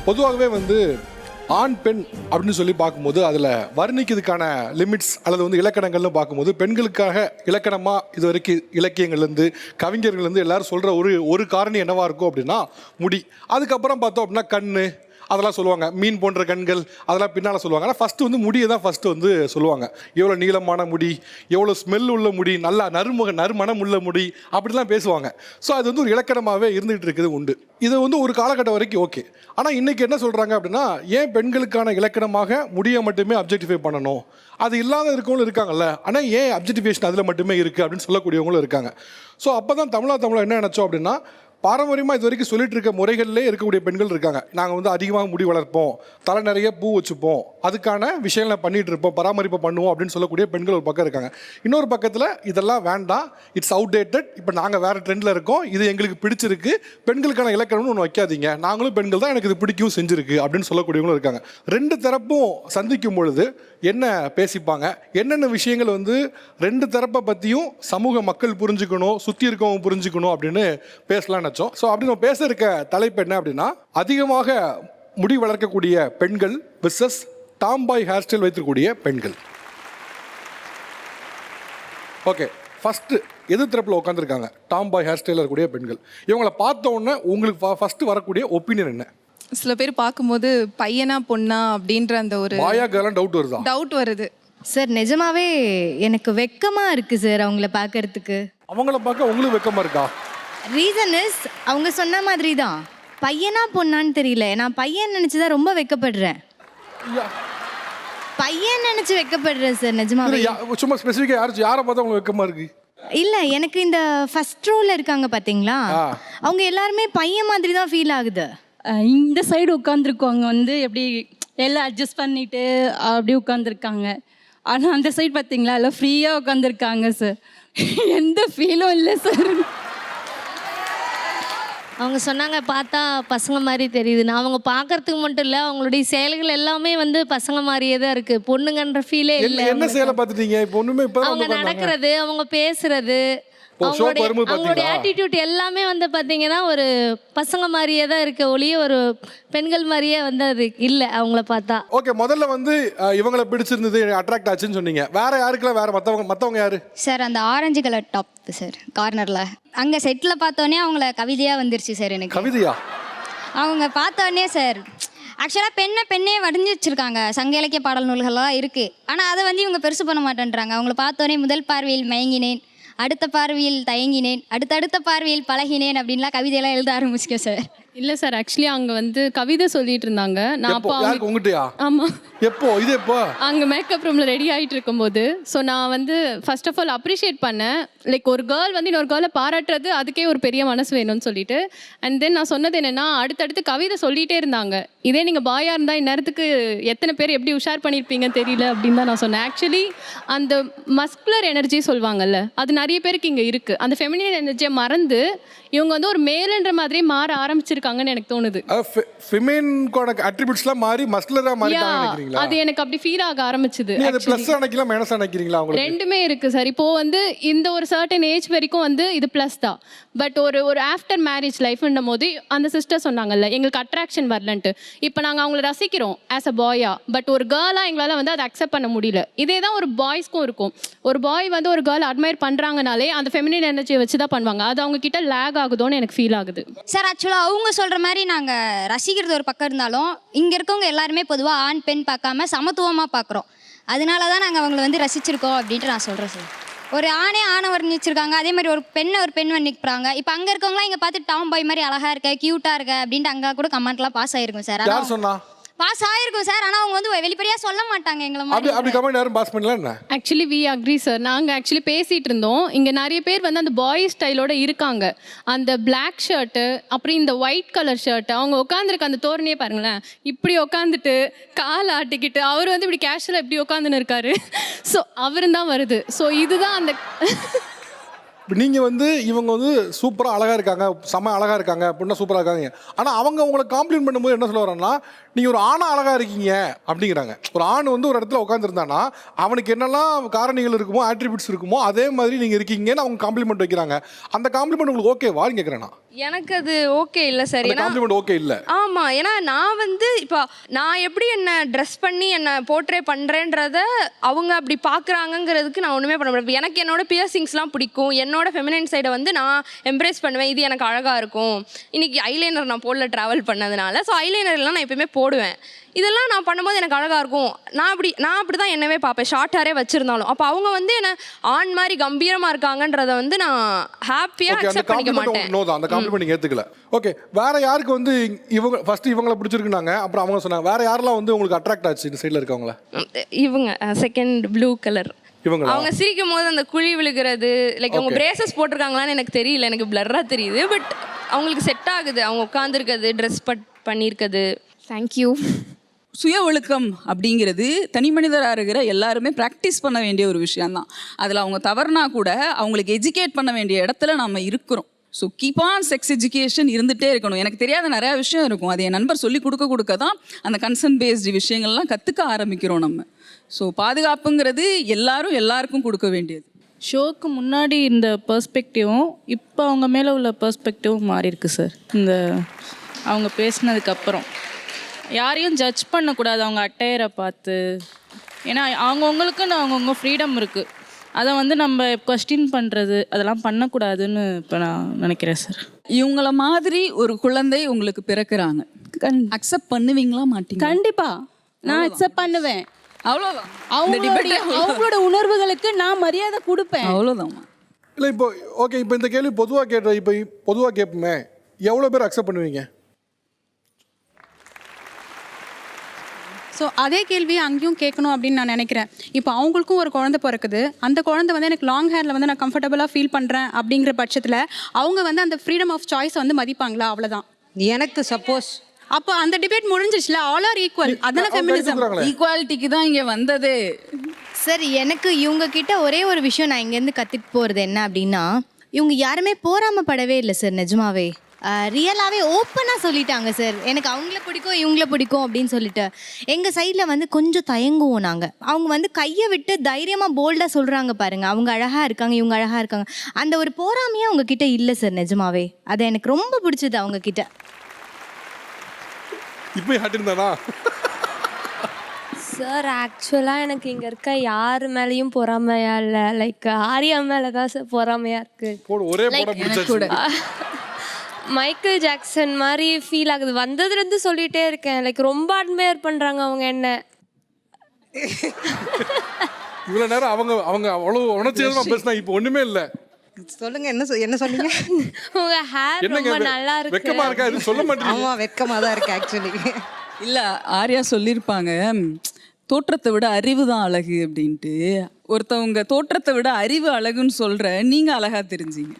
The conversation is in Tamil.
பொதுவாகவே வந்து ஆண் பெண் அப்படின்னு சொல்லி பார்க்கும்போது அதில் வர்ணிக்கிறதுக்கான லிமிட்ஸ் அல்லது வந்து இலக்கணங்கள்னு பார்க்கும்போது பெண்களுக்காக இலக்கணமாக இது வரைக்கும் இலக்கியங்கள்லேருந்து கவிஞர்கள்லேருந்து எல்லாரும் சொல்கிற ஒரு காரணி என்னவாக இருக்கும் அப்படின்னா முடி. அதுக்கப்புறம் பார்த்தோம் அப்படின்னா கண் அதெல்லாம் சொல்லுவாங்க, மீன் போன்ற கண்கள் அதெல்லாம் பின்னால் சொல்லுவாங்க. ஆனால் ஃபஸ்ட்டு வந்து முடியை தான் ஃபஸ்ட்டு வந்து சொல்லுவாங்க. எவ்வளோ நீளமான முடி, எவ்வளோ ஸ்மெல் உள்ள முடி, நல்லா நறுமணம் உள்ள முடி அப்படிலாம் பேசுவாங்க. ஸோ அது வந்து ஒரு இலக்கணமாகவே இருந்துகிட்டு இருக்குது உண்டு. இது வந்து ஒரு காலகட்டம் வரைக்கும் ஓகே. ஆனால் இன்றைக்கி என்ன சொல்கிறாங்க அப்படின்னா, ஏன் பெண்களுக்கான இலக்கணமாக முடியை மட்டுமே அப்ஜெக்டிஃபை பண்ணணும், அது இல்லாத இருக்கவங்களும் இருக்காங்கல்ல, ஆனால் ஏன் அப்ஜெக்டிஃபிகேஷன் அதில் மட்டுமே இருக்குது அப்படின்னு சொல்லக்கூடியவங்களும் இருக்காங்க. ஸோ அப்போ தான் தமிழா என்ன நினச்சோம் அப்படின்னா, பாரம்பரியமாக இது வரைக்கும் சொல்லிட்டு இருக்க முறைகளிலே இருக்கக்கூடிய பெண்கள் இருக்காங்க. நாங்கள் வந்து அதிகமாக முடி வளர்ப்போம், தலை நிறைய பூ வச்சுப்போம், அதுக்கான விஷயங்களை பண்ணிகிட்டு இருப்போம், பராமரிப்பு பண்ணுவோம் அப்படின்னு சொல்லக்கூடிய பெண்கள் ஒரு பக்கம் இருக்காங்க. இன்னொரு பக்கத்தில் இதெல்லாம் வேண்டாம், இட்ஸ் அவுடேட்டட், இப்போ நாங்கள் வேறு ட்ரெண்டில் இருக்கோம், இது எங்களுக்கு பிடிச்சிருக்கு, பெண்களுக்கான இலக்கணம்னு ஒன்று வைக்காதீங்க, நாங்களும் பெண்கள் தான், எனக்கு இது பிடிக்கவும் செஞ்சுருக்கு அப்படின்னு சொல்லக்கூடியவங்களும் இருக்காங்க. ரெண்டு தரப்பும் சந்திக்கும் பொழுது என்ன பேசிப்பாங்க, என்னென்ன விஷயங்கள் வந்து ரெண்டு தரப்பை பற்றியும் சமூக மக்கள் புரிஞ்சுக்கணும், சுற்றி இருக்கவங்க புரிஞ்சுக்கணும் அப்படின்னு பேசலாம்னு நினச்சோம். ஸோ அப்படி நம்ம பேச இருக்க தலைப்பு என்ன அப்படின்னா, அதிகமாக முடி வளர்க்கக்கூடிய பெண்கள் விசஸ் டாம்பாய் ஹேர் ஸ்டைல் வைத்திருக்கக்கூடிய பெண்கள். ஓகே, ஃபஸ்ட்டு எதிர் தரப்பில் உட்காந்துருக்காங்க டாம்பாய் ஹேர் ஸ்டைலில் இருக்கக்கூடிய பெண்கள். இவங்களை பார்த்த உடனே உங்களுக்கு ஃபஸ்ட்டு வரக்கூடிய ஒப்பீனியன் என்ன? சில பேர் பார்க்கும்போது பையனா பொண்ணா அப்படின்ற அந்த ஒரு பாயா கேர்லாம் டவுட் வருது சார். நிஜமாவே எனக்கு வெக்கமாக இருக்குது சார் அவங்கள பார்க்கறதுக்கு. அவங்கள பார்க்க உங்களுக்கு வெக்கமாக இருக்கா? ரீசன் இஸ் அவங்க சொன்ன மாதிரி தான், பையனா பொண்ணான்னு தெரியல. நான் பையன் நினச்சி தான் ரொம்ப வெக்கப்படுறேன். பையன் நினச்சி வெக்கப்படுறேன் சார் நிஜமாவே. சும்மா ஸ்பெசிஃபிக்காக யாரை பார்த்தா உங்களுக்கு வெக்கமாக இருக்கு? இல்லை, எனக்கு இந்த ஃபர்ஸ்ட் ரோவில் இருக்காங்க பார்த்தீங்களா, அவங்க எல்லாருமே பையன் மாதிரி தான் ஃபீல் ஆகுது. இந்த சைடு உட்காந்துருக்கவங்க வந்து எப்படி எல்லாம் அட்ஜஸ்ட் பண்ணிட்டு அப்படி உட்காந்துருக்காங்க. ஆனால் அந்த சைடு பார்த்தீங்களா எல்லாம் ஃப்ரீயாக உட்காந்துருக்காங்க சார். எந்த ஃபீலும் இல்லை சார். அவங்க சொன்னாங்க பார்த்தா பசங்க மாதிரி தெரியுதுன்னு. அவங்க பார்க்கறதுக்கு மட்டும் இல்லை, அவங்களுடைய செயல்கள் எல்லாமே வந்து பசங்க மாதிரியே தான் இருக்குது, பொண்ணுங்கன்ற ஃபீலே இல்லை. என்ன செயலை பார்த்துட்டீங்க? இப்போ ஒன்றுமே இப்போ அவங்க நடக்கிறது, அவங்க பேசுறது, அவங்களுடைய ஆட்டிடியூட் எல்லாமே வந்து பார்த்தீங்கன்னா ஒரு பசங்க மாதிரியே தான் இருக்க ஒழிய ஒரு பெண்கள் மாதிரியே வந்து அது இல்லை அவங்கள பார்த்தா. ஓகே, முதல்ல வந்து இவங்களை பிடிச்சிருந்தது, அட்ராக்ட் ஆச்சுன்னு சொன்னீங்க. வேற யாருக்கெல்லாம்? வேற மற்றவங்க யாரு சார்? அந்த ஆரஞ்சு கலர் டாப் சார், கார்னரில் அங்கே செட்டில் பார்த்தோன்னே அவங்கள கவிதையாக வந்துருச்சு சார் எனக்கு. கவிதையா? அவங்க பார்த்தோன்னே சார், ஆக்சுவலாக பெண்ணே வடிஞ்சு வச்சுருக்காங்க, சங்க இலக்கிய பாடல் நூல்கள்லாம் இருக்குது. ஆனால் அதை வந்து இவங்க பெருசு பண்ண மாட்டேன்றாங்க. அவங்கள பார்த்தோன்னே முதல் பார்வையில் மயங்கினேன், அடுத்த பார்வையில் தயங்கினேன், அடுத்த பார்வையில் பழகினேன் அப்படின்லாம் கவிதையெல்லாம் எழுத ஆரம்பிச்சிக்க சார். இல்லை சார், ஆக்சுவலி அங்கே வந்து கவிதை சொல்லிட்டு இருந்தாங்க. நான் அப்போ உங்ககிட்டயா? ஆமாம். எப்போ இது? எப்போ? அங்கே மேக்கப் ரூமில் ரெடி ஆகிட்டு இருக்கும்போது. ஸோ நான் வந்து ஃபர்ஸ்ட் ஆஃப் ஆல் அப்ரிஷியேட் பண்ணேன். லைக் ஒரு கேர்ள் வந்து இன்னொரு கேர்ளை பாராட்டுறது அதுக்கே ஒரு பெரிய மனசு வேணும்னு சொல்லிட்டு. அண்ட் தென் நான் சொன்னது என்னென்னா, அடுத்தடுத்து கவிதை சொல்லிகிட்டே இருந்தாங்க. இதே நீங்கள் பாயாக இருந்தால் இந்நேரத்துக்கு எத்தனை பேர் எப்படி உஷார் பண்ணியிருப்பீங்கன்னு தெரியல அப்படின்னு தான் நான் சொன்னேன். ஆக்சுவலி அந்த மஸ்குலர் எனர்ஜி சொல்லுவாங்கல்ல, அது நிறைய பேருக்கு இங்கே இருக்குது. அந்த ஃபெமினின் எனர்ஜியை மறந்து இவங்க வந்து ஒரு மேலுன்ற மாதிரி மாற ஆரம்பிச்சிருக்காங்கன்னு எனக்கு தோணுது. ஃபெமினின் அட்ரிபியூட்ஸ்லாம் மாறி மஸ்குலரா மாறிட்டாங்க நினைக்கிறீங்களா? அது எனக்கு அப்படி ஃபீல் ஆக ஆரம்பிச்சது. நீங்க ப்ளஸ் நினைக்கலாம் மைனஸ் நினைக்கிறீங்களா? உங்களுக்கு ரெண்டுமே இருக்கு சார். இப்போ வந்து இந்த ஒரு சர்டன் ஏஜ் வரைக்கும் வந்து இது ப்ளஸ் தான். பட் ஒரு ஆஃப்டர் மேரேஜ் லைஃப்ன்னும் போது அந்த சிஸ்டர் சொன்னாங்கல்ல, எங்களுக்கு அட்ராக்ஷன் வரலன்ட்டு. இப்போ நாங்கள் அவங்கள ரசிக்கிறோம் ஆஸ் அ பாயா, பட் ஒரு கேர்ளாக எங்களால் வந்து அதை அக்செப்ட் பண்ண முடியல. இதே தான் ஒரு பாய்ஸ்க்கும் இருக்கும். ஒரு பாய் வந்து ஒரு கேர்ள் அட்மையர் பண்ணுறாங்கனாலே அந்த ஃபெமினின் எனர்ஜியை வச்சு தான் பண்ணுவாங்க. அது அவங்க கிட்ட லேக் ஆகுதோன்னு எனக்கு ஃபீல் ஆகுது சார். ஆக்சுவலாக அவங்க சொல்கிற மாதிரி நாங்கள் ரசிக்கிறது ஒரு பக்கம் இருந்தாலும், இங்கே இருக்கவங்க எல்லாருமே பொதுவாக ஆண் பெண் பார்க்காம சமத்துவமாக பார்க்குறோம். அதனால தான் நாங்கள் அவங்கள வந்து ரசிச்சிருக்கோம் அப்படின்ட்டு நான் சொல்கிறேன் சார். ஒரு ஆணை வர்ணிச்சிருக்காங்க, அதே மாதிரி ஒரு பெண் வர்ணிக்கிறாங்க. இப்போ அங்கே இருக்கவங்களாம் இங்கே பார்த்து டாம் பாய் மாதிரி அழகாக இருக்க, க்யூட்டாக இருக்க அப்படின்ட்டு அங்கே கூட கமெண்ட்லாம் பாஸ் ஆகிருக்கும் சார். யார் சொன்னா? பாஸ் ஆகிருக்கும் சார். ஆனால் அவங்க வந்து வெளிப்படையாக சொல்ல மாட்டாங்க எங்களை மாதிரி. அப்படி கமெண்ட் யாரும் பாஸ் பண்ணல என்ன? Actually we agree sir. நாங்கள் ஆக்சுவலி பேசிகிட்டு இருந்தோம். இங்கே நிறைய பேர் வந்து அந்த பாய் ஸ்டைலோட இருக்காங்க. அந்த பிளாக் ஷர்ட்டு, அப்புறம் இந்த ஒயிட் கலர் ஷர்ட்டு, அவங்க உட்காந்துருக்க அந்த தோரணையே பாருங்களேன், இப்படி உட்காந்துட்டு கால் ஆட்டிக்கிட்டு, அவர் வந்து இப்படி கேஷுவலாக இப்படி உட்காந்துன்னு இருக்காரு. ஸோ அவரும் தான் வருது. ஸோ இதுதான் அந்த இப்போ நீங்கள் வந்து இவங்க வந்து சூப்பராக அழகாக இருக்காங்க, செம்ம அழகாக இருக்காங்க, பொண்ணா சூப்பராக இருக்காங்க. ஆனால் அவங்க உங்களை காம்ப்ளிமெண்ட் பண்ணும்போது என்ன சொல்ல வர்றாங்கன்னா, நீங்கள் ஒரு ஆணா அழகாக இருக்கீங்க அப்படிங்கிறாங்க. ஒரு ஆண் வந்து ஒரு இடத்துல உட்காந்துருந்தானா அவனுக்கு என்னெல்லாம் காரணிகள் இருக்குமோ, ஆட்ரிபியூட்ஸ் இருக்குமோ அதே மாதிரி நீங்கள் இருக்கீங்கன்னு அவங்க காம்ப்ளிமெண்ட் வைக்கிறாங்க. அந்த காம்ப்ளிமெண்ட் உங்களுக்கு ஓகேவான்னு கேட்குறேன். எனக்கு அது ஓகே இல்லை சார். ஏன்னா காம்ப்ளிமெண்ட் ஓகே இல்லை. ஆமாம், ஏன்னா நான் வந்து இப்போ நான் எப்படி என்னை ட்ரெஸ் பண்ணி என்னை போர்ட்ரே பண்ணுறேன்றத அவங்க அப்படி பார்க்குறாங்கங்கிறதுக்கு நான் ஒன்றுமே பண்ண முடியாது. எனக்கு என்னோட பியர்சிங்ஸ்லாம் பிடிக்கும், என்னோட ஃபெமினைன் சைடை வந்து நான் எம்ப்ரேஸ் பண்ணுவேன். இது எனக்கு அழகாக இருக்கும். இன்றைக்கி ஐலைனர் நான் போடல ட்ராவல் பண்ணதுனால, ஸோ ஐலைனர்லாம் நான் எப்பயுமே போடுவேன். இதெல்லாம் நான் பண்ணும்போது எனக்கு அழகாக இருக்கும். நான் அப்படி தான் என்னவே பார்ப்பேன், ஷார்ட் ஹேரே வச்சுருந்தாலும். அப்போ அவங்க வந்து என்ன ஆண் மாதிரி கம்பீரமாக இருக்காங்கன்றத வந்து நான் ஹாப்பியாக அக்செப்ட் பண்ணிக்க மாட்டேன். அந்த காம்ப்ளிமெண்ட் நீங்கள் ஏற்றுக்கல. ஓகே, வேற யாருக்கு வந்து இவங்க ஃபர்ஸ்ட் இவங்களை பிடிச்சிருக்குனாங்க, அப்புறம் அவங்க சொன்னாங்க வேற யாரெல்லாம் வந்து உங்களுக்கு அட்ராக்ட் ஆச்சு இந்த சைடில் இருக்கவங்கள? இவங்க செகண்ட் ப்ளூ கலர். இவங்க அவங்க சிரிக்கும் போது அந்த குழி விழுகிறது, லைக் அவங்க பிரேசஸ் போட்டிருக்காங்களான்னு எனக்கு தெரியல, எனக்கு பிளர்ராக தெரியுது. பட் அவங்களுக்கு செட் ஆகுது, அவங்க உட்காந்துருக்கிறது, ட்ரெஸ் பண்ணியிருக்கிறது. தேங்க்யூ. சுய ஒழுக்கம் அப்படிங்கிறது தனி மனிதராக இருக்கிற எல்லாருமே ப்ராக்டிஸ் பண்ண வேண்டிய ஒரு விஷயந்தான். அதில் அவங்க தவறுனா கூட அவங்களுக்கு எஜுகேட் பண்ண வேண்டிய இடத்துல நம்ம இருக்கிறோம். So keep on sex education இருந்துகிட்டே இருக்கணும். எனக்கு தெரியாத நிறையா விஷயம் இருக்கும், அது என் நண்பர் சொல்லி கொடுக்க தான் அந்த கன்சர்ன் பேஸ்டு விஷயங்கள்லாம் கற்றுக்க ஆரம்பிக்கிறோம் நம்ம. ஸோ பாதுகாப்புங்கிறது எல்லாருக்கும் கொடுக்க வேண்டியது. ஷோக்கு முன்னாடி இந்த பெர்ஸ்பெக்டிவும் இப்போ அவங்க மேலே உள்ள பெர்ஸ்பெக்டிவும் மாறி இருக்கு சார். இந்த அவங்க பேசினதுக்கப்புறம் யாரையும் ஜட்ஜ் பண்ணக்கூடாது அவங்க அட்டையரை பார்த்து. ஏன்னா அவங்கவுங்களுக்குன்னு அவங்கவுங்க ஃப்ரீடம் இருக்குது. அதை வந்து நம்ம கொஸ்டின் பண்ணுறது அதெல்லாம் பண்ணக்கூடாதுன்னு இப்போ நான் நினைக்கிறேன் சார். இவங்கள மாதிரி ஒரு குழந்தை உங்களுக்கு பிறக்கிறாங்க, அக்செப்ட் பண்ணுவீங்களா மாட்டீங்க? கண்டிப்பாக நான் அக்செப்ட் பண்ணுவேன். அவ்வளோதான். அவங்களோட உணர்வுகளுக்கு நான் மரியாதை கொடுப்பேன். அவ்வளோதான். இல்லை இப்போ ஓகே, இப்போ இந்த கேள்வி பொதுவாக கேட்போமே, எவ்வளோ பேர் அக்செப்ட் பண்ணுவீங்க? ஸோ அதே கேள்வி அங்கேயும் கேட்கணும் அப்படின்னு நான் நினைக்கிறேன். இப்போ அவங்களுக்கும் ஒரு குழந்தை பிறக்குது, அந்த குழந்தை வந்து எனக்கு லாங் ஹேரில் வந்து நான் கம்ஃபர்டபுளாக ஃபீல் பண்ணுறேன் அப்படிங்கிற பட்சத்தில் அவங்க வந்து அந்த ஃப்ரீடம் ஆஃப் சாய்ஸ் வந்து மதிப்பாங்களா? அவ்வளோதான். எனக்கு சப்போஸ் அப்போ அந்த டிபேட் முடிஞ்சிச்சுல, ஆல் ஆர் ஈக்குவல். அதான ஃபெமினிசம். ஈக்குவாலிட்டிக்கு தான் இங்கே வந்ததே. சார், எனக்கு இவங்க கிட்ட ஒரே ஒரு விஷயம் நான் இங்கேருந்து கற்றுட்டு போகிறது என்ன அப்படின்னா, இவங்க யாருமே போராமப்படவே இல்லை சார். நிஜமாவே ரியலாகவே ஓப்பனாக சொல்லிட்டாங்க சார், எனக்கு அவங்கள பிடிக்கும் இவங்கள பிடிக்கும் அப்படின்னு சொல்லிட்டு. எங்கள் சைடில் வந்து கொஞ்சம் தயங்குவோம் நாங்கள். அவங்க வந்து கையை விட்டு தைரியமாக போல்டாக சொல்கிறாங்க பாருங்கள், அவங்க அழகாக இருக்காங்க இவங்க அழகாக இருக்காங்க. அந்த ஒரு போராமையே அவங்க கிட்ட இல்லை சார். நிஜமாவே அது எனக்கு ரொம்ப பிடிச்சது அவங்க கிட்ட. இப்போ யாட்டிருந்தானா சார் ஆக்சுவலாக எனக்கு இங்கே இருக்க யார் மேலேயும் பொறாமையா இல்லை, லைக் ஆரியா மேலே தான் சார் பொறாமையாக இருக்குது. ஒரே போட பிடிச்சது. மைக்கேல் ஜாக்சன் மாதிரி ஃபீல் ஆகுது. வந்ததுலேருந்து சொல்லிகிட்டே இருக்கேன், லைக் ரொம்ப அட்மையர் பண்ணுறாங்க அவங்க என்ன. இவ்வளோ நேரம் அவங்க அவ்வளோ உணர்ச்சியாக பேசினா இப்போ ஒன்றுமே இல்லை. சொல்லுங்க, என்ன சொன்னீங்க? உங்க ஹேர் ரொம்ப நல்லா இருக்கு. வெக்கமா இருக்கா? இது சொல்ல மாட்டீங்க. ஆமா, வெக்கமா தான் இருக்கு ஆக்சுவலி. இல்லை, ஆர்யா சொல்லியிருப்பாங்க தோற்றத்தை விட அறிவு தான் அழகு அப்படின்ட்டு. ஒருத்தவங்க தோற்றத்தை விட அறிவு அழகுன்னு சொல்கிற நீங்கள் அழகாக தெரிஞ்சீங்க.